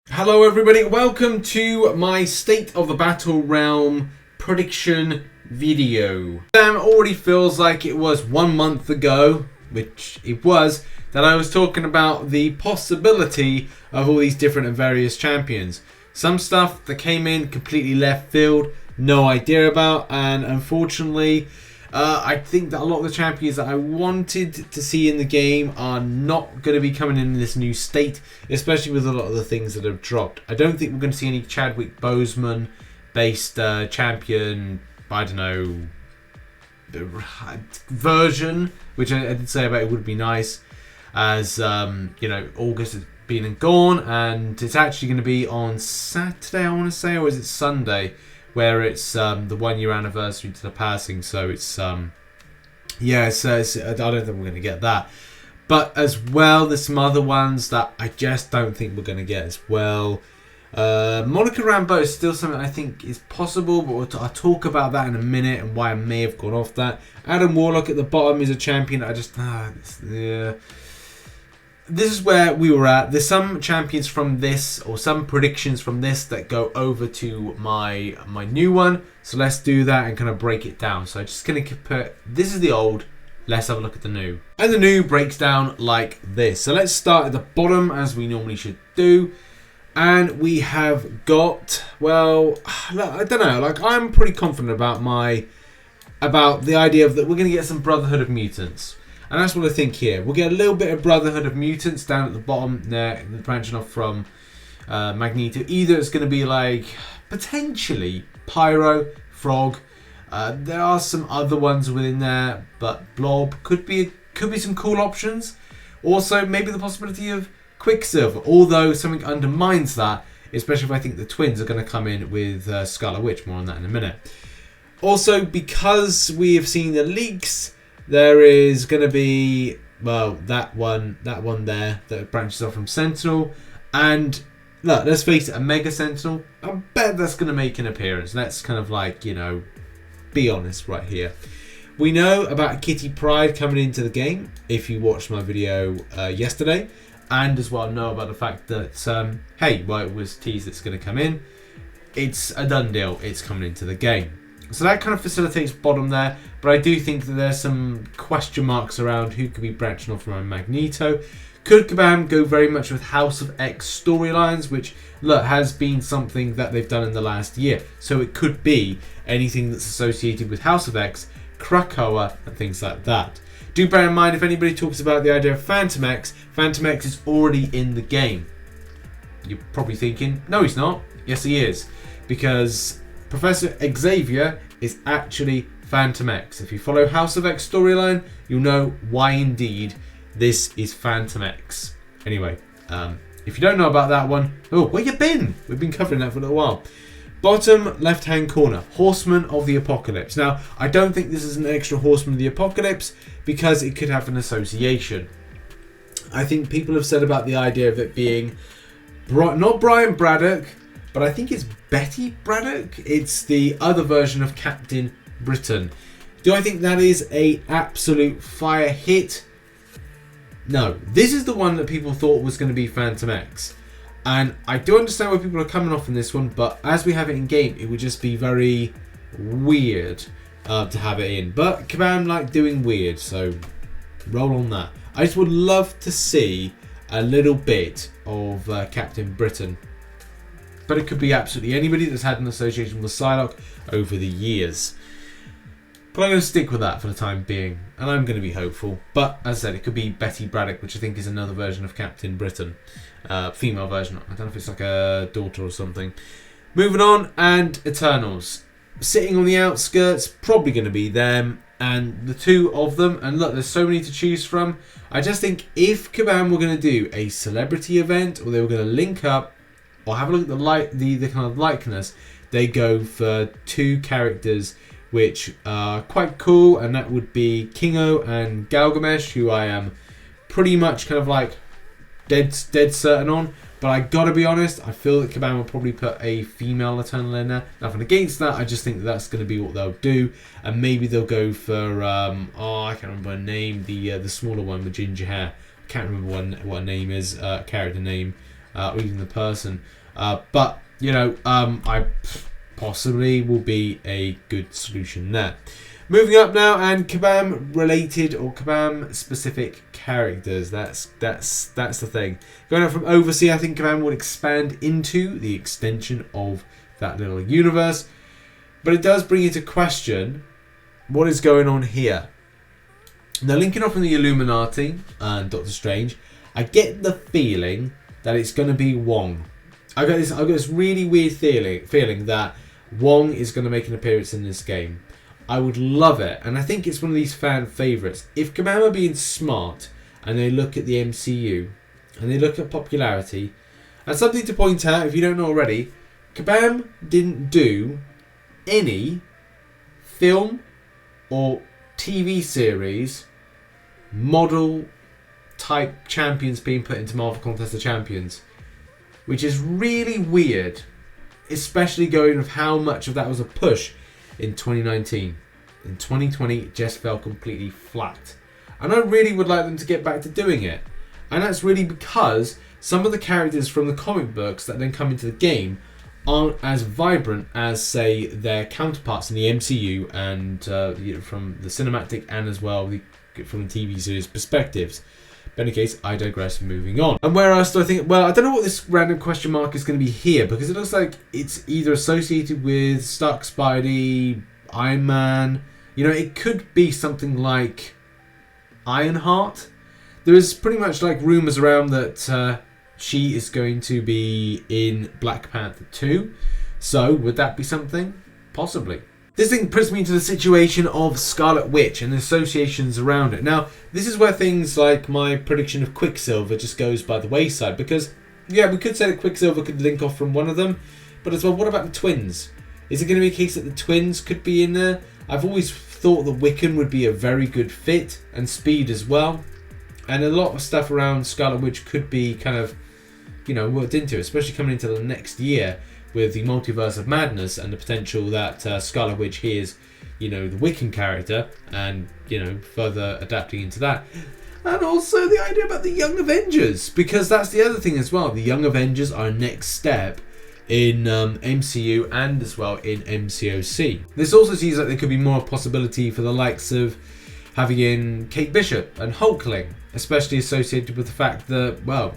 Hello everybody, welcome to my State of the Battlerealm prediction video. Already feels like it was 1 month ago, which it was, that I was talking about the possibility of all these different and various champions. Some stuff that came in completely left field, no idea about, and unfortunately I think that a lot of the champions that I wanted to see in the game are not going to be coming in this new state, especially with a lot of the things that have dropped. I don't think we're going to see any Chadwick Boseman based champion, I don't know, version, which I did say about it would be nice, as you know, August has been and gone, and it's actually going to be on Saturday, I want to say, or is it Sunday, where it's the 1 year anniversary to the passing. So it's yeah, so I don't think we're going to get that. But as well, there's some other ones that I just don't think we're going to get as well. Monica Rambeau is still something I think is possible, but I'll talk about that in a minute and why I may have gone off that. Adam Warlock at the bottom is a champion I just yeah. This is where we were at. There's some champions from this, or some predictions from this, that go over to my new one. So let's do that and kind of break it down. So I'm just going to put, this is the old, let's have a look at the new. And the new breaks down like this. So let's start at the bottom, as we normally should do. And we have got, well, I don't know, like I'm pretty confident about the idea of that we're going to get some Brotherhood of Mutants. And that's what I think here. We'll get a little bit of Brotherhood of Mutants down at the bottom there, branching off from Magneto. Either it's going to be like, potentially, Pyro, Frog. There are some other ones within there, but Blob could be some cool options. Also, maybe the possibility of Quicksilver, although something undermines that, especially if I think the twins are going to come in with Scarlet Witch. More on that in a minute. Also, because we have seen the leaks, there is going to be, well, that one there that branches off from Sentinel. And look, let's face it, a Mega Sentinel, I bet that's going to make an appearance. Let's kind of like, you know, be honest right here. We know about Kitty Pryde coming into the game, if you watched my video yesterday. And as well know about the fact that, hey, well, it was teased it's going to come in. It's a done deal. It's coming into the game. So that kind of facilitates bottom there, but I do think that there's some question marks around who could be branching off from Magneto. Could Kabam go very much with House of X storylines, which, look, has been something that they've done in the last year. So it could be anything that's associated with House of X, Krakoa, and things like that. Do bear in mind, if anybody talks about the idea of Fantomex, Fantomex is already in the game. You're probably thinking, no, he's not. Yes, he is. Because Professor Xavier is actually Fantomex. If you follow House of X storyline, you'll know why indeed this is Fantomex. Anyway, if you don't know about that one, oh, where you been? We've been covering that for a little while. Bottom left-hand corner, Horseman of the Apocalypse. Now, I don't think this is an extra Horseman of the Apocalypse because it could have an association. I think people have said about the idea of it being not Brian Braddock, but I think it's Betty Braddock. It's the other version of Captain Britain. Do I think that is a absolute fire hit? No. This is the one that people thought was going to be Fantomex. And I do understand where people are coming off in this one, but as we have it in game, it would just be very weird to have it in. But Kabam like doing weird, so roll on that. I just would love to see a little bit of Captain Britain. But it could be absolutely anybody that's had an association with Psylocke over the years. But I'm going to stick with that for the time being. And I'm going to be hopeful. But as I said, it could be Betty Braddock, which I think is another version of Captain Britain. Female version. I don't know if it's like a daughter or something. Moving on, and Eternals. Sitting on the outskirts, probably going to be them. And the two of them, and look, there's so many to choose from. I just think if Kabam were going to do a celebrity event, or they were going to link up, or have a look at the kind of likeness, they go for two characters which are quite cool, and that would be Kingo and Galgamesh, who I am pretty much kind of like dead certain on. But I gotta be honest, I feel that Kabam will probably put a female Eternal in there. Nothing against that, I just think that that's going to be what they'll do, and maybe they'll go for I can't remember her name, the smaller one with ginger hair. I can't remember what her name is, character name. or even the person. But, you know, I possibly will be a good solution there. Moving up now, and Kabam related or Kabam specific characters. That's the thing. Going up from Overseer, I think Kabam would expand into the extension of that little universe. But it does bring into question what is going on here. Now, linking off from the Illuminati and Doctor Strange, I get the feeling that it's going to be Wong. I've got this really weird feeling that Wong is going to make an appearance in this game. I would love it, and I think it's one of these fan favourites. If Kabam are being smart and they look at the MCU and they look at popularity, and something to point out if you don't know already, Kabam didn't do any film or TV series model type champions being put into Marvel Contest of Champions, which is really weird, especially going with how much of that was a push in 2019. In 2020, it just fell completely flat. And I really would like them to get back to doing it. And that's really because some of the characters from the comic books that then come into the game aren't as vibrant as, say, their counterparts in the MCU and from the cinematic and as well from the TV series perspectives. But in any case, I digress, moving on. And where else do I think... Well, I don't know what this random question mark is going to be here, because it looks like it's either associated with Stark Spidey, Iron Man. You know, it could be something like Ironheart. There is pretty much like rumours around that she is going to be in Black Panther 2. So, would that be something? Possibly. This thing puts me into the situation of Scarlet Witch and the associations around it. Now, this is where things like my prediction of Quicksilver just goes by the wayside. Because, yeah, we could say that Quicksilver could link off from one of them. But as well, what about the twins? Is it going to be a case that the twins could be in there? I've always thought that Wiccan would be a very good fit. And Speed as well. And a lot of stuff around Scarlet Witch could be kind of, you know, worked into it. Especially coming into the next year, with the Multiverse of Madness and the potential that Scarlet Witch hears, you know, the Wiccan character and, you know, further adapting into that. And also the idea about the Young Avengers, because that's the other thing as well. The Young Avengers are a next step in MCU and as well in MCOC. This also seems like there could be more possibility for the likes of having in Kate Bishop and Hulkling, especially associated with the fact that, well,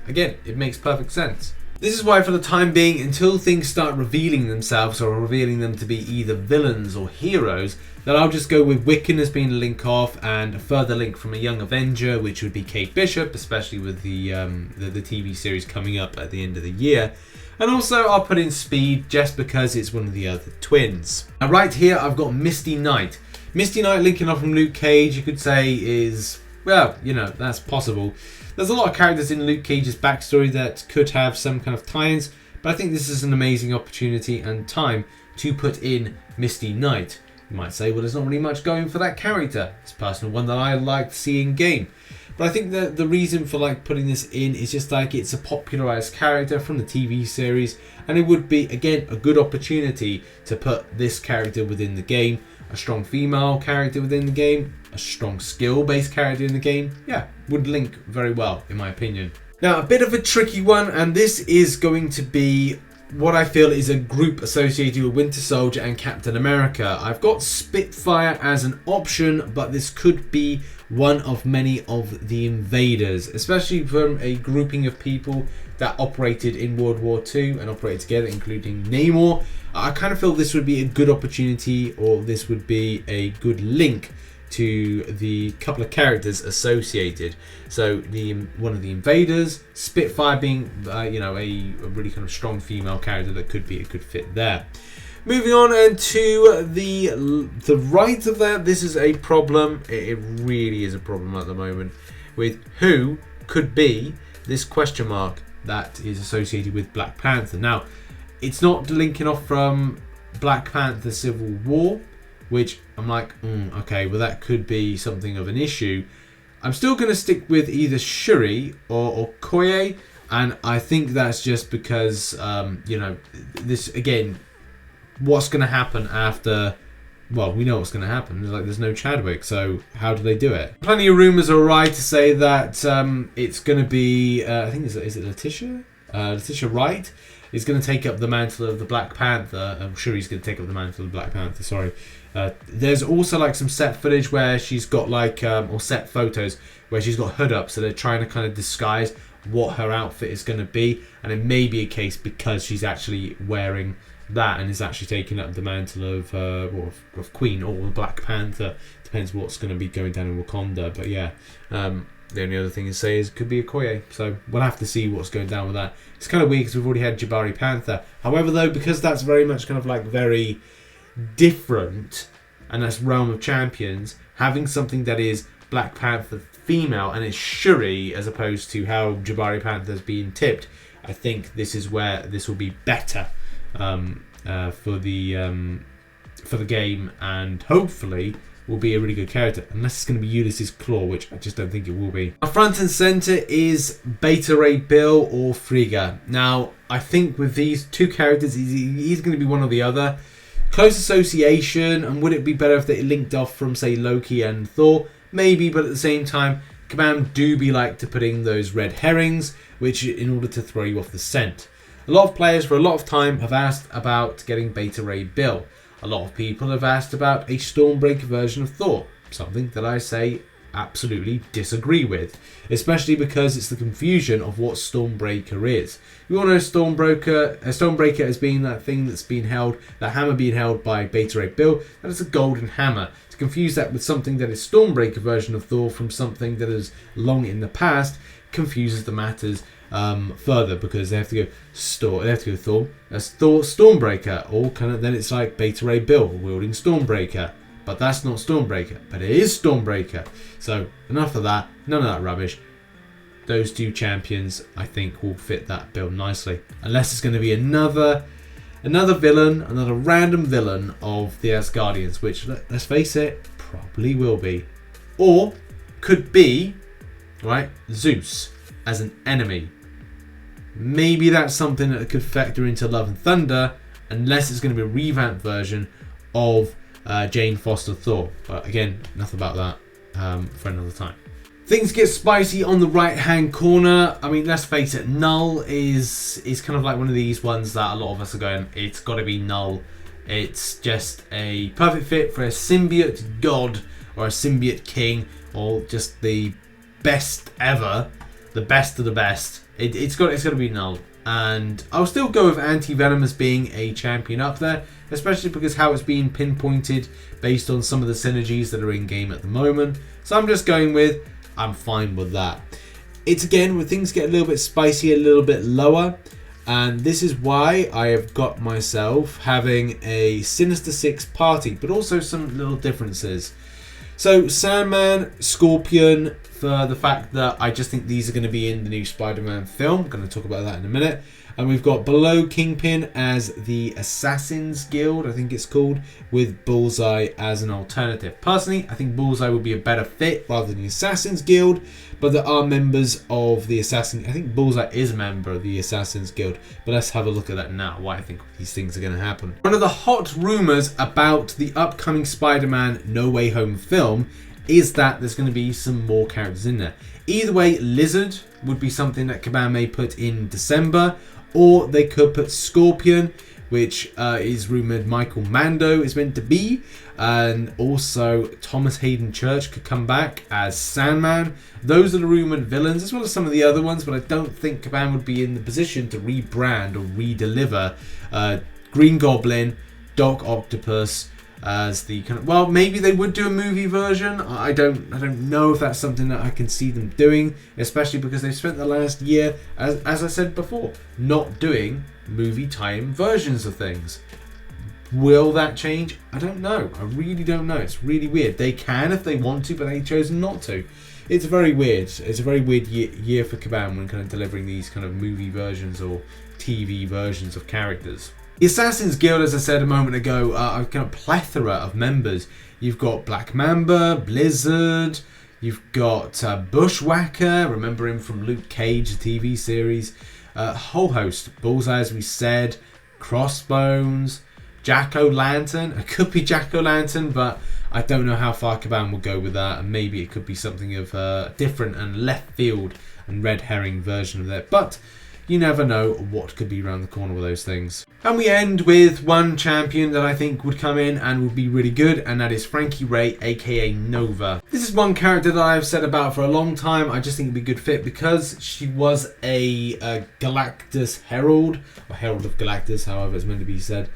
again, it makes perfect sense. This is why for the time being, until things start revealing themselves or revealing them to be either villains or heroes, that I'll just go with Wiccan as being a link off and a further link from a Young Avenger, which would be Kate Bishop, especially with the TV series coming up at the end of the year. And also I'll put in Speed just because it's one of the other twins. Now right here I've got Misty Knight. Misty Knight linking off from Luke Cage, you could say is, well, you know, that's possible. There's a lot of characters in Luke Cage's backstory that could have some kind of tie-ins, but I think this is an amazing opportunity and time to put in Misty Knight. You might say, well, there's not really much going for that character. It's a personal one that I like to see in game. But I think that the reason for like putting this in is just like it's a popularized character from the TV series, and it would be, again, a good opportunity to put this character within the game, a strong female character within the game, a strong skill-based character in the game. Yeah, would link very well, in my opinion. Now, a bit of a tricky one, and this is going to be what I feel is a group associated with Winter Soldier and Captain America. I've got Spitfire as an option, but this could be one of many of the Invaders, especially from a grouping of people that operated in World War II and operated together, including Namor. I kind of feel this would be a good opportunity, or this would be a good link to the couple of characters associated. So one of the Invaders, Spitfire being you know, a really kind of strong female character that could be a good fit there. Moving on and to the right of that, this is a problem. It really is a problem at the moment with who could be this question mark that is associated with Black Panther. Now, it's not linking off from Black Panther Civil War, which I'm like, okay, well that could be something of an issue. I'm still going to stick with either Shuri or Okoye, and I think that's just because, you know, this, again, what's going to happen after, well, we know what's going to happen. There's no Chadwick, so how do they do it? Plenty of rumours are right to say that it's going to be, I think, is it Letitia? Letitia Wright is going to take up the mantle of the Black Panther. I'm sure he's going to take up the mantle of the Black Panther, sorry. There's also like some set footage where she's got like, or set photos where she's got hood up, so they're trying to kind of disguise what her outfit is going to be, and it may be a case because she's actually wearing that and is actually taking up the mantle of Queen or the Black Panther. Depends what's going to be going down in Wakanda, but yeah. The only other thing to say is it could be Okoye, so we'll have to see what's going down with that. It's kind of weird because we've already had Jabari Panther. However, though, because that's very much kind of like very different, and that's Realm of Champions, having something that is Black Panther female and it's Shuri as opposed to how Jabari Panther's being tipped, I think this is where this will be better for the game, and hopefully will be a really good character, unless it's going to be Ulysses Claw, which I just don't think it will be. Our front and centre is Beta Ray Bill or Frigga. Now, I think with these two characters, he's going to be one or the other. Close association, and would it be better if they linked off from, say, Loki and Thor? Maybe, but at the same time, Kabam do be like to put in those red herrings, which in order to throw you off the scent. A lot of players for a lot of time have asked about getting Beta Ray Bill. A lot of people have asked about a Stormbreaker version of Thor, something that I say absolutely disagree with, especially because it's the confusion of what Stormbreaker is. You all know Stormbreaker as being that thing that's been held, that hammer being held by Beta Ray Bill, that is a golden hammer. To confuse that with something that is Stormbreaker version of Thor from something that is long in the past confuses the matters further, because they have to go Thor, that's Thor Stormbreaker, or kind of then it's like Beta Ray Bill wielding Stormbreaker, but that's not Stormbreaker, but it is Stormbreaker. So enough of that, none of that rubbish. Those two champions I think will fit that build nicely, unless it's going to be another villain, another random villain of the Asgardians, which let's face it, probably will be, or could be, right, Zeus as an enemy. Maybe that's something that could factor into Love and Thunder, unless it's going to be a revamped version of Jane Foster Thor. But again, nothing about that for another time. Things get spicy on the right hand corner. I mean, let's face it, Knull is kind of like one of these ones that a lot of us are going, it's got to be Knull. It's just a perfect fit for a symbiote god or a symbiote king, or just the best ever, the best of the best. It's got to be Knull, and I'll still go with Anti-Venom as being a champion up there, especially because how it's being pinpointed based on some of the synergies that are in game at the moment. So I'm just going with, I'm fine with that. It's again where things get a little bit spicy, a little bit lower, and this is why I have got myself having a Sinister Six party, but also some little differences. So Sandman, Scorpion, for the fact that I just think these are going to be in the new Spider-Man film. I'm going to talk about that in a minute. And we've got below Kingpin as the Assassin's Guild, I think it's called, with Bullseye as an alternative. Personally, I think Bullseye would be a better fit rather than the Assassin's Guild, but there are members of the Assassin. I think Bullseye is a member of the Assassin's Guild, but let's have a look at that now, why I think these things are going to happen. One of the hot rumours about the upcoming Spider-Man No Way Home film is that there's going to be some more characters in there. Either way, Lizard would be something that Kabam may put in December, or they could put Scorpion, which is rumoured Michael Mando is meant to be, and also Thomas Hayden Church could come back as Sandman. Those are the rumoured villains, as well as some of the other ones, but I don't think Kabam would be in the position to rebrand or re-deliver Green Goblin, Doc Octopus, as the kind of, well, maybe they would do a movie version. I don't know if that's something that I can see them doing, especially because they've spent the last year, as I said before, not doing movie time versions of things. Will that change? I don't know. I really don't know. It's really weird. They can if they want to, but they've chosen not to. It's very weird. It's a very weird year for Kabam when kind of delivering these kind of movie versions or TV versions of characters. The Assassin's Guild, as I said a moment ago, are a kind of plethora of members. You've got Black Mamba, Blizzard, you've got Bushwhacker, remember him from Luke Cage, the TV series, a whole host. Bullseye, as we said, Crossbones, Jack-O-Lantern. It could be Jack-O-Lantern, but I don't know how far Kabam will go with that, and maybe it could be something of a different and left field and red herring version of that. But you never know what could be around the corner with those things. And we end with one champion that I think would come in and would be really good, and that is Frankie Raye, aka Nova. This is one character that I've said about for a long time. I just think it'd be a good fit because she was a Galactus Herald, or Herald of Galactus, however it's meant to be said.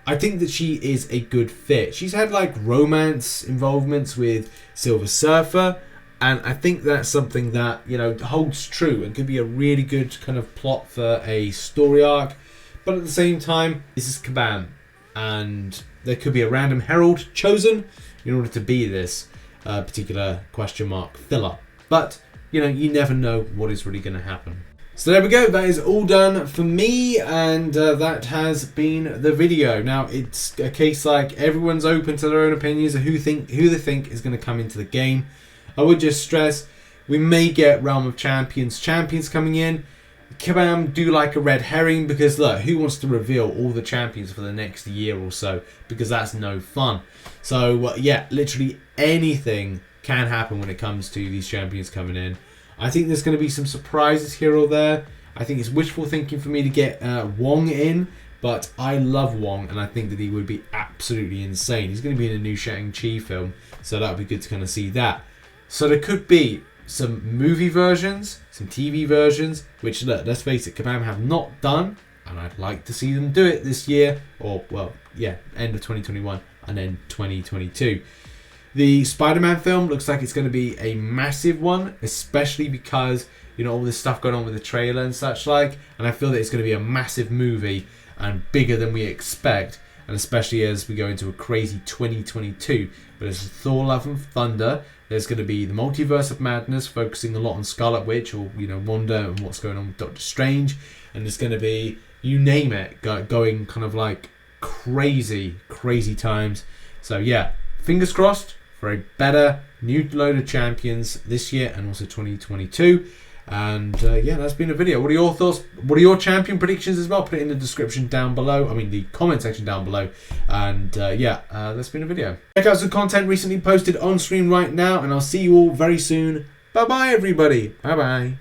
I think that she is a good fit. She's had like romance involvements with Silver Surfer, and I think that's something that, you know, holds true and could be a really good kind of plot for a story arc. But at the same time, this is Kabam, and there could be a random herald chosen in order to be this particular question mark filler. But, you know, you never know what is really going to happen. So there we go, that is all done for me, and that has been the video. Now, it's a case like everyone's open to their own opinions of who they think is going to come into the game. I would just stress, we may get Realm of Champions coming in. Kabam do like a red herring, because look, who wants to reveal all the champions for the next year or so? Because that's no fun. So yeah, literally anything can happen when it comes to these champions coming in. I think there's going to be some surprises here or there. I think it's wishful thinking for me to get Wong in, but I love Wong, and I think that he would be absolutely insane. He's going to be in a new Shang-Chi film, so that would be good to kind of see that. So there could be some movie versions, some TV versions, which, look, let's face it, Kabam have not done, and I'd like to see them do it this year, or, well, yeah, end of 2021 and then 2022. The Spider-Man film looks like it's going to be a massive one, especially because, you know, all this stuff going on with the trailer and such like, and I feel that it's going to be a massive movie and bigger than we expect, and especially as we go into a crazy 2022. But there's Thor: Love and Thunder, there's going to be the Multiverse of Madness, focusing a lot on Scarlet Witch, or, you know, Wanda and what's going on with Doctor Strange, and there's going to be, you name it, going kind of like crazy times. So yeah, fingers crossed for a better new load of champions this year and also 2022. And yeah, that's been a video. What are your thoughts? What are your champion predictions as well? Put it in the description down below. I mean, the comment section down below. And yeah, that's been a video. Check out some content recently posted on screen right now, and I'll see you all very soon. Bye bye, everybody. Bye bye.